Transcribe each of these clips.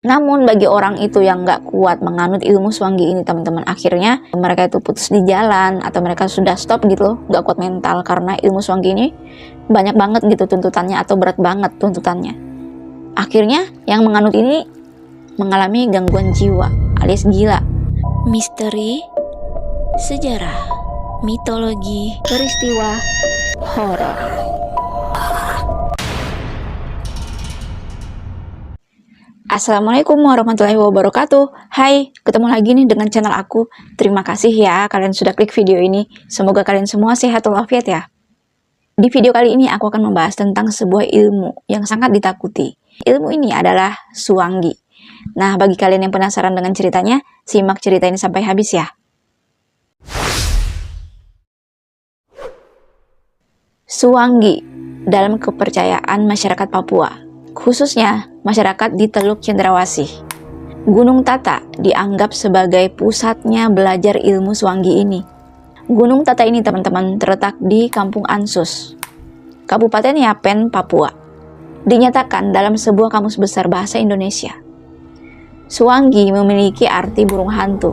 Namun bagi orang itu yang nggak kuat menganut ilmu Swanggi ini teman-teman, akhirnya mereka itu putus di jalan atau mereka sudah stop gitu loh, nggak kuat mental karena ilmu Swanggi ini banyak banget gitu tuntutannya atau berat banget tuntutannya. Akhirnya yang menganut ini mengalami gangguan jiwa alias gila. Misteri, sejarah, mitologi, peristiwa horor. Assalamualaikum warahmatullahi wabarakatuh. Hai, ketemu lagi nih dengan channel aku. Terima kasih ya kalian sudah klik video ini. Semoga kalian semua sehat walafiat ya. Di video kali ini aku akan membahas tentang sebuah ilmu yang sangat ditakuti. Ilmu ini adalah Swanggi. Nah, bagi kalian yang penasaran dengan ceritanya, simak cerita ini sampai habis ya. Swanggi dalam kepercayaan masyarakat Papua, khususnya masyarakat di Teluk Cendrawasih. Gunung Tata dianggap sebagai pusatnya belajar ilmu Swanggi ini. Gunung Tata ini teman-teman terletak di Kampung Ansus, Kabupaten Yapen, Papua. Dinyatakan dalam sebuah kamus besar bahasa Indonesia. Swanggi memiliki arti burung hantu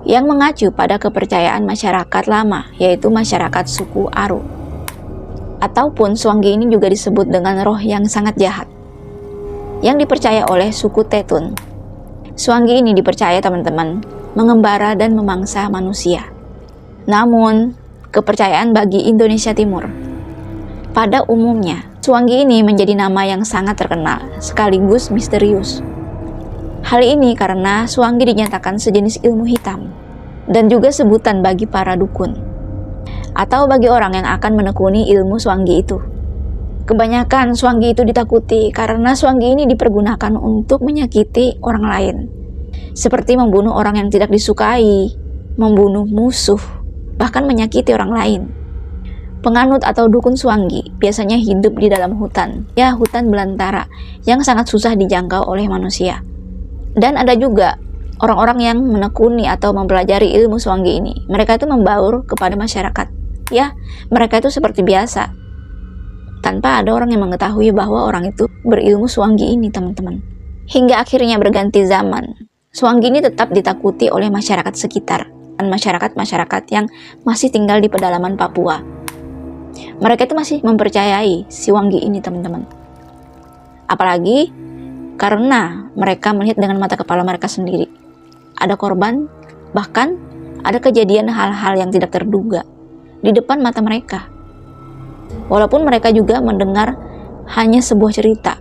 yang mengacu pada kepercayaan masyarakat lama, yaitu masyarakat suku Aru. Ataupun Swanggi ini juga disebut dengan roh yang sangat jahat yang dipercaya oleh suku Tetun. Swanggi ini dipercaya teman-teman mengembara dan memangsa manusia. Namun, kepercayaan bagi Indonesia Timur, pada umumnya, Swanggi ini menjadi nama yang sangat terkenal sekaligus misterius. Hal ini karena Swanggi dinyatakan sejenis ilmu hitam dan juga sebutan bagi para dukun atau bagi orang yang akan menekuni ilmu Swanggi itu. Kebanyakan Swanggi itu ditakuti karena Swanggi ini dipergunakan untuk menyakiti orang lain, seperti membunuh orang yang tidak disukai, membunuh musuh, bahkan menyakiti orang lain. Penganut atau dukun Swanggi biasanya hidup di dalam hutan, ya hutan belantara yang sangat susah dijangkau oleh manusia. Dan ada juga orang-orang yang menekuni atau mempelajari ilmu Swanggi ini. Mereka itu membaur kepada masyarakat. Ya, mereka itu seperti biasa, tanpa ada orang yang mengetahui bahwa orang itu berilmu Swanggi ini, teman-teman. Hingga akhirnya berganti zaman, Swanggi ini tetap ditakuti oleh masyarakat sekitar dan masyarakat-masyarakat yang masih tinggal di pedalaman Papua. Mereka itu masih mempercayai Swanggi ini, teman-teman. Apalagi karena mereka melihat dengan mata kepala mereka sendiri. Ada korban, bahkan ada kejadian hal-hal yang tidak terduga di depan mata mereka. Walaupun mereka juga mendengar hanya sebuah cerita,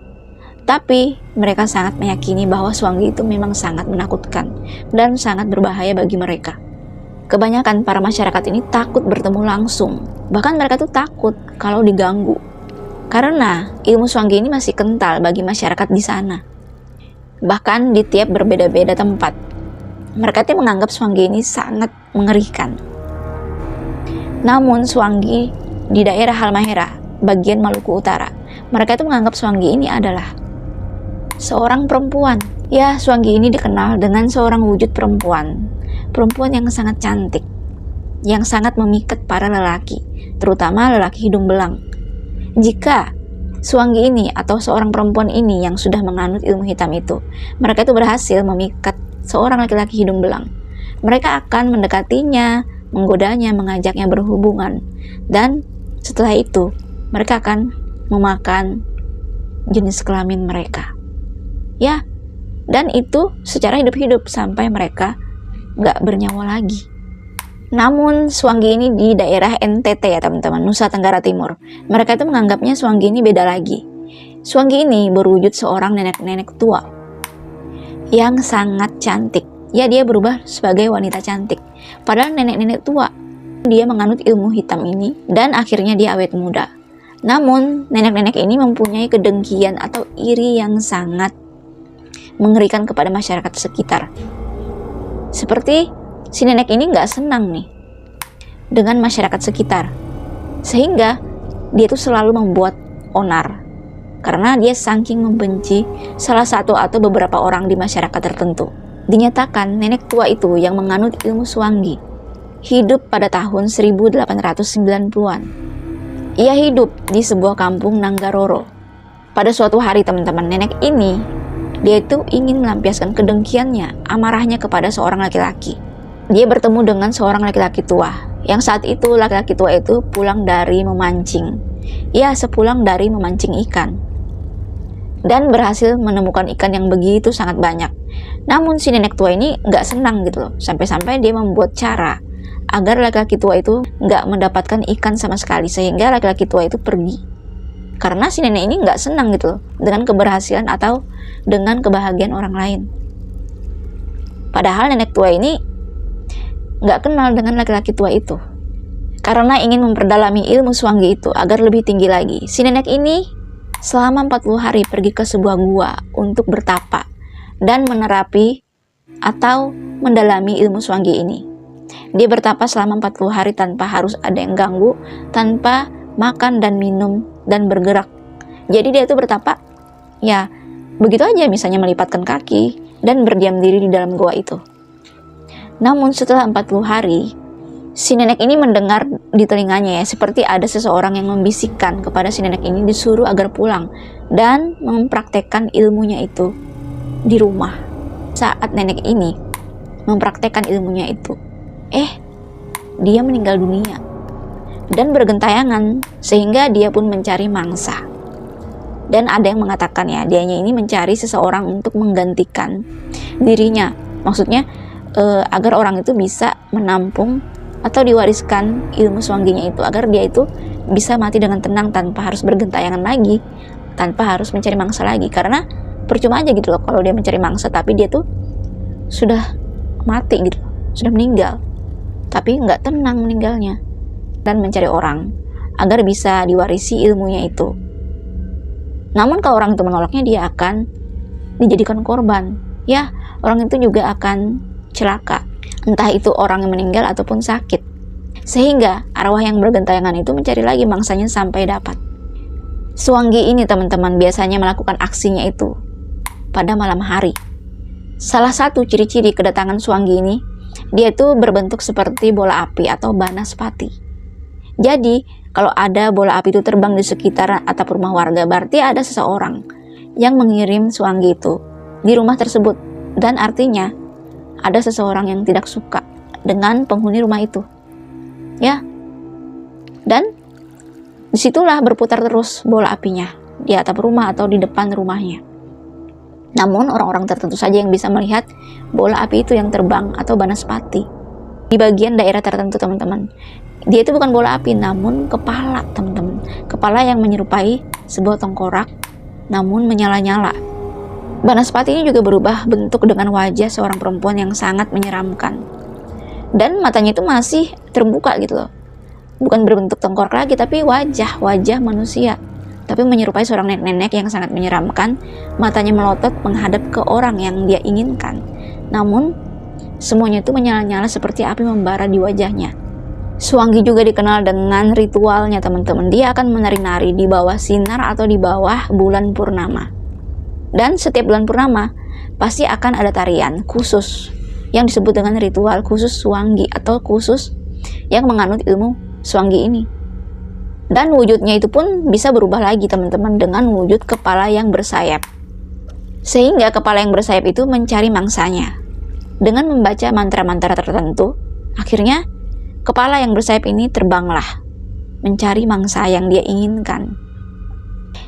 tapi mereka sangat meyakini bahwa Swanggi itu memang sangat menakutkan dan sangat berbahaya bagi mereka. Kebanyakan para masyarakat ini takut bertemu langsung, bahkan mereka tuh takut kalau diganggu, karena ilmu Swanggi ini masih kental bagi masyarakat di sana. Bahkan di tiap berbeda-beda tempat, mereka tuh menganggap Swanggi ini sangat mengerikan. Namun Swanggi di daerah Halmahera, bagian Maluku Utara, mereka itu menganggap Swanggi ini adalah seorang perempuan. Ya, Swanggi ini dikenal dengan seorang wujud perempuan yang sangat cantik, yang sangat memikat para lelaki, terutama lelaki hidung belang. Jika Swanggi ini atau seorang perempuan ini yang sudah menganut ilmu hitam itu, mereka itu berhasil memikat seorang laki-laki hidung belang, mereka akan mendekatinya, menggodanya, mengajaknya berhubungan, dan setelah itu mereka akan memakan jenis kelamin mereka. Ya, dan itu secara hidup-hidup sampai mereka gak bernyawa lagi. Namun Swanggi ini di daerah NTT ya teman-teman, Nusa Tenggara Timur, mereka itu menganggapnya Swanggi ini beda lagi. Swanggi ini berwujud seorang nenek-nenek tua yang sangat cantik. Ya, dia berubah sebagai wanita cantik. Padahal nenek-nenek tua, dia menganut ilmu hitam ini dan akhirnya dia awet muda. Namun nenek-nenek ini mempunyai kedengkian atau iri yang sangat mengerikan kepada masyarakat sekitar. Seperti si nenek ini gak senang nih dengan masyarakat sekitar, sehingga dia tuh selalu membuat onar karena dia saking membenci salah satu atau beberapa orang di masyarakat tertentu. Dinyatakan nenek tua itu yang menganut ilmu Swanggi hidup pada tahun 1890-an. Ia hidup di sebuah kampung Nanggaroro. Pada suatu hari teman-teman, nenek ini Dia itu ingin melampiaskan kedengkiannya, amarahnya kepada seorang laki-laki. Dia bertemu dengan seorang laki-laki tua, yang saat itu laki-laki tua itu pulang dari memancing. Ya, sepulang dari memancing ikan. Dan berhasil menemukan ikan yang begitu sangat banyak. Namun si nenek tua ini nggak senang gitu loh, sampai-sampai dia membuat cara agar laki-laki tua itu nggak mendapatkan ikan sama sekali, sehingga laki-laki tua itu pergi. Karena si nenek ini nggak senang gitu loh dengan keberhasilan atau dengan kebahagiaan orang lain. Padahal nenek tua ini nggak kenal dengan laki-laki tua itu. Karena ingin memperdalami ilmu Swangi itu agar lebih tinggi lagi, si nenek ini selama 40 hari pergi ke sebuah gua untuk bertapa dan menerapi atau mendalami ilmu Swangi ini. Dia bertapa selama 40 hari tanpa harus ada yang ganggu, tanpa makan dan minum dan bergerak. Jadi dia itu bertapa, ya begitu aja, misalnya melipatkan kaki dan berdiam diri di dalam gua itu. Namun setelah 40 hari, si nenek ini mendengar di telinganya ya, seperti ada seseorang yang membisikkan kepada si nenek ini disuruh agar pulang dan mempraktekkan ilmunya itu di rumah. Saat nenek ini mempraktekkan ilmunya itu, dia meninggal dunia dan bergentayangan, sehingga dia pun mencari mangsa. Dan ada yang mengatakan ya, dianya ini mencari seseorang untuk menggantikan dirinya. Maksudnya agar orang itu bisa menampung atau diwariskan ilmu Swangginya itu, agar dia itu bisa mati dengan tenang tanpa harus bergentayangan lagi, tanpa harus mencari mangsa lagi. Karena percuma aja gitu loh kalau dia mencari mangsa tapi dia tuh sudah mati gitu, sudah meninggal tapi nggak tenang meninggalnya. Dan mencari orang agar bisa diwarisi ilmunya itu. Namun kalau orang itu menolaknya, dia akan dijadikan korban. Ya, orang itu juga akan celaka, entah itu orang yang meninggal ataupun sakit. Sehingga arwah yang bergentayangan itu mencari lagi mangsanya sampai dapat. Swanggi ini teman-teman biasanya melakukan aksinya itu pada malam hari. Salah satu ciri-ciri kedatangan Swanggi ini, dia itu berbentuk seperti bola api atau banaspati. Jadi kalau ada bola api itu terbang di sekitar atap rumah warga, berarti ada seseorang yang mengirim Swanggi itu di rumah tersebut. Dan artinya ada seseorang yang tidak suka dengan penghuni rumah itu, ya. Dan disitulah berputar terus bola apinya di atap rumah atau di depan rumahnya. Namun orang-orang tertentu saja yang bisa melihat bola api itu yang terbang atau banaspati di bagian daerah tertentu, teman-teman. Dia itu bukan bola api, namun kepala, teman-teman. Kepala yang menyerupai sebuah tengkorak namun menyala-nyala. Banaspati ini juga berubah bentuk dengan wajah seorang perempuan yang sangat menyeramkan. Dan matanya itu masih terbuka gitu loh. Bukan berbentuk tengkorak lagi, tapi wajah manusia. Tapi menyerupai seorang nenek-nenek yang sangat menyeramkan. Matanya melotot menghadap ke orang yang dia inginkan. Namun semuanya itu menyala-nyala seperti api membara di wajahnya. Swanggi juga dikenal dengan ritualnya, teman-teman. Dia akan menari-nari di bawah sinar atau di bawah bulan purnama. Dan setiap bulan purnama pasti akan ada tarian khusus yang disebut dengan ritual khusus Swanggi atau khusus yang menganut ilmu Swanggi ini. Dan wujudnya itu pun bisa berubah lagi, teman-teman, dengan wujud kepala yang bersayap. Sehingga kepala yang bersayap itu mencari mangsanya. Dengan membaca mantra-mantra tertentu, akhirnya kepala yang bersayap ini terbanglah mencari mangsa yang dia inginkan.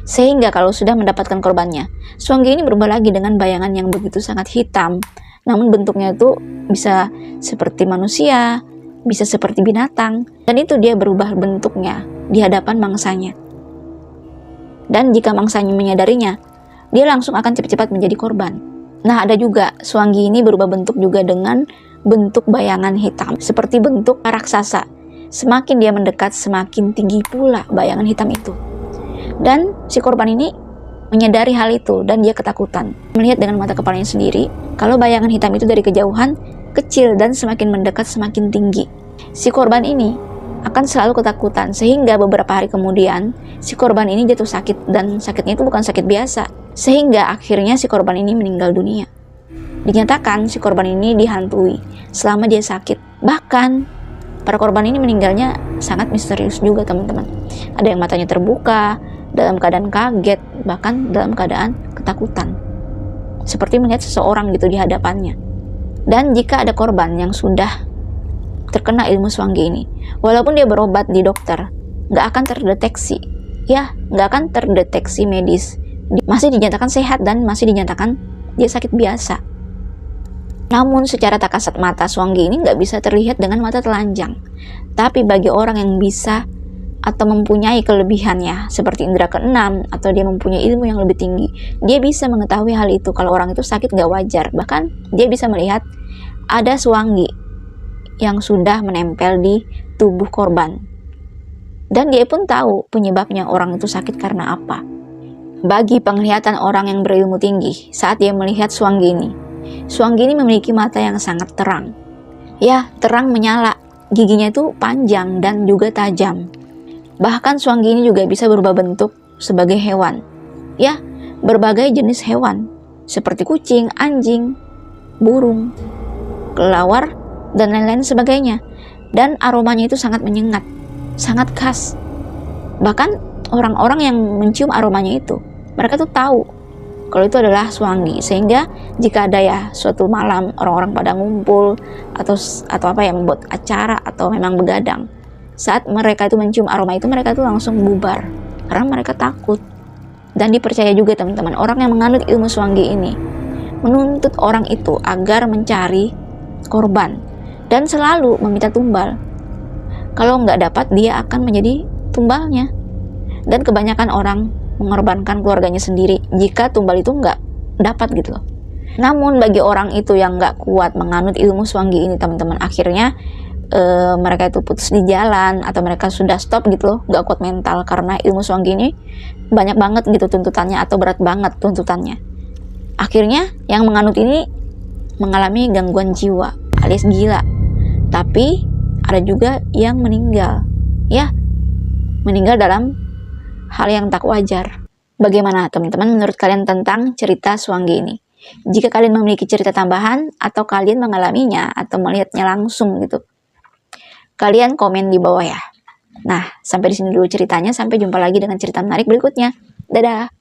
Sehingga kalau sudah mendapatkan korbannya, Swanggi ini berubah lagi dengan bayangan yang begitu sangat hitam. Namun bentuknya itu bisa seperti manusia, bisa seperti binatang. Dan itu dia berubah bentuknya di hadapan mangsanya. Dan jika mangsanya menyadarinya, dia langsung akan cepat-cepat menjadi korban. Nah, ada juga Swanggi ini berubah bentuk juga dengan bentuk bayangan hitam, seperti bentuk raksasa. Semakin dia mendekat, semakin tinggi pula bayangan hitam itu. Dan si korban ini menyadari hal itu dan dia ketakutan. Melihat dengan mata kepalanya sendiri, kalau bayangan hitam itu dari kejauhan kecil dan semakin mendekat semakin tinggi. Si korban ini akan selalu ketakutan, sehingga beberapa hari kemudian si korban ini jatuh sakit, dan sakitnya itu bukan sakit biasa. Sehingga akhirnya si korban ini meninggal dunia. Dinyatakan si korban ini dihantui selama dia sakit. Bahkan para korban ini meninggalnya sangat misterius juga, teman-teman. Ada yang matanya terbuka, dalam keadaan kaget, bahkan dalam keadaan ketakutan. seperti melihat seseorang gitu di hadapannya. Dan jika ada korban yang sudah terkena ilmu Swangi ini, walaupun dia berobat di dokter, nggak akan terdeteksi, nggak akan terdeteksi medis, masih dinyatakan sehat dan masih dinyatakan dia sakit biasa. Namun secara tak kasat mata, Swangi ini nggak bisa terlihat dengan mata telanjang. Tapi bagi orang yang bisa atau mempunyai kelebihannya seperti indera keenam, atau dia mempunyai ilmu yang lebih tinggi, dia bisa mengetahui hal itu kalau orang itu sakit gak wajar. Bahkan dia bisa melihat ada Swangi yang sudah menempel di tubuh korban, dan dia pun tahu penyebabnya orang itu sakit karena apa. Bagi penglihatan orang yang berilmu tinggi, saat dia melihat Swangi ini memiliki mata yang sangat terang, terang menyala, giginya itu panjang dan juga tajam. Bahkan Swangi ini juga bisa berubah bentuk sebagai hewan. Berbagai jenis hewan seperti kucing, anjing, burung, kelelawar, dan lain-lain sebagainya. Dan aromanya itu sangat menyengat, sangat khas. Bahkan orang-orang yang mencium aromanya itu, mereka tuh tahu kalau itu adalah Swangi. Sehingga jika ada suatu malam orang-orang pada ngumpul atau membuat acara atau memang begadang, saat mereka itu mencium aroma itu, mereka itu langsung bubar karena mereka takut. Dan dipercaya juga teman-teman, orang yang menganut ilmu Swangi ini menuntut orang itu agar mencari korban dan selalu meminta tumbal. Kalau nggak dapat, dia akan menjadi tumbalnya. Dan kebanyakan orang mengorbankan keluarganya sendiri jika tumbal itu nggak dapat gitu loh. Namun bagi orang itu yang nggak kuat menganut ilmu Swangi ini teman-teman, akhirnya mereka itu putus di jalan, atau mereka sudah stop gitu loh, gak kuat mental karena ilmu Swangi ini banyak banget gitu tuntutannya, atau berat banget tuntutannya. Akhirnya yang menganut ini mengalami gangguan jiwa alias gila. Tapi ada juga yang meninggal, meninggal dalam hal yang tak wajar. Bagaimana teman-teman menurut kalian tentang cerita Swangi ini? Jika kalian memiliki cerita tambahan, atau kalian mengalaminya atau melihatnya langsung gitu, kalian komen di bawah ya. Nah, sampai di sini dulu ceritanya. Sampai jumpa lagi dengan cerita menarik berikutnya. Dadah!